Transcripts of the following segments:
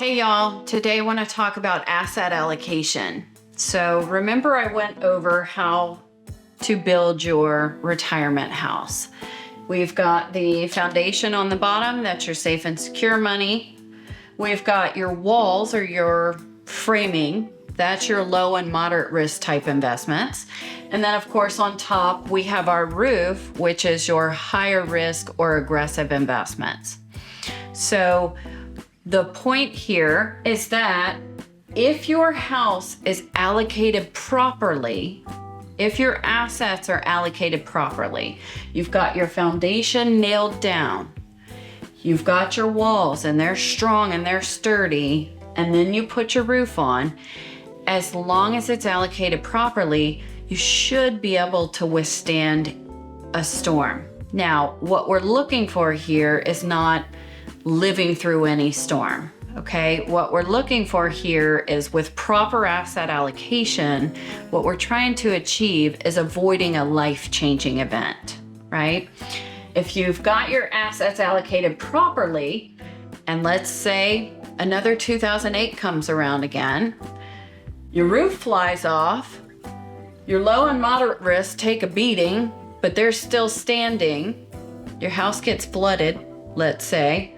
Hey y'all, today I want to talk about asset allocation. So remember I went over how to build your retirement house. We've got the foundation on the bottom, that's your safe and secure money. We've got your walls or your framing, that's your low and moderate risk type investments. And then of course on top we have our roof, which is your higher risk or aggressive investments. So the point here is that if your house is allocated properly, if your assets are allocated properly, you've got your foundation nailed down, you've got your walls and they're strong and they're sturdy, and then you put your roof on, as long as it's allocated properly, you should be able to withstand a storm. Now, what we're looking for here is not living through any storm, okay? What we're looking for here is with proper asset allocation, what we're trying to achieve is avoiding a life-changing event, right? If you've got your assets allocated properly, and let's say another 2008 comes around again, your roof flies off, your low and moderate risk take a beating, but they're still standing, your house gets flooded, let's say,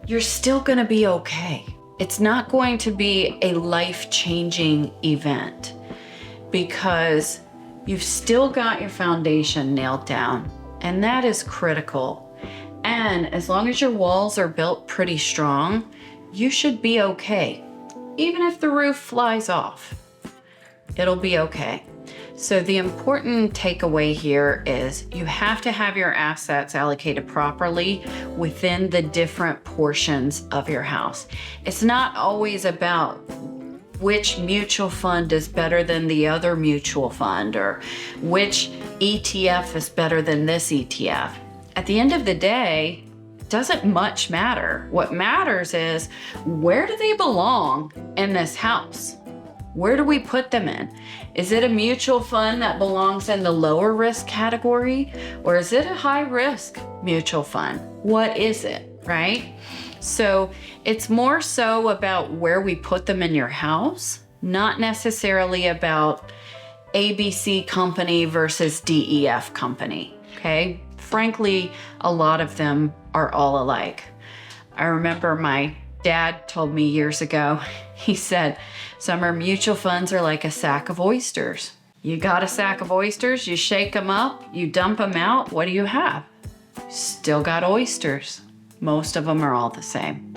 you're still gonna be okay. It's not going to be a life-changing event because you've still got your foundation nailed down, and that is critical. And as long as your walls are built pretty strong, you should be okay. Even if the roof flies off, it'll be okay. So the important takeaway here is you have to have your assets allocated properly within the different portions of your house. It's not always about which mutual fund is better than the other mutual fund or which ETF is better than this ETF. At the end of the day, it doesn't much matter. What matters is where do they belong in this house? Where do we put them in? Is it a mutual fund that belongs in the lower risk category, or is it a high risk mutual fund? What is it, right? So it's more so about where we put them in your house, not necessarily about ABC company versus DEF company, okay? Frankly, a lot of them are all alike. I remember my dad told me years ago, he said, summer mutual funds are like a sack of oysters. You got a sack of oysters, you shake them up, you dump them out, what do you have? Still got oysters. Most of them are all the same.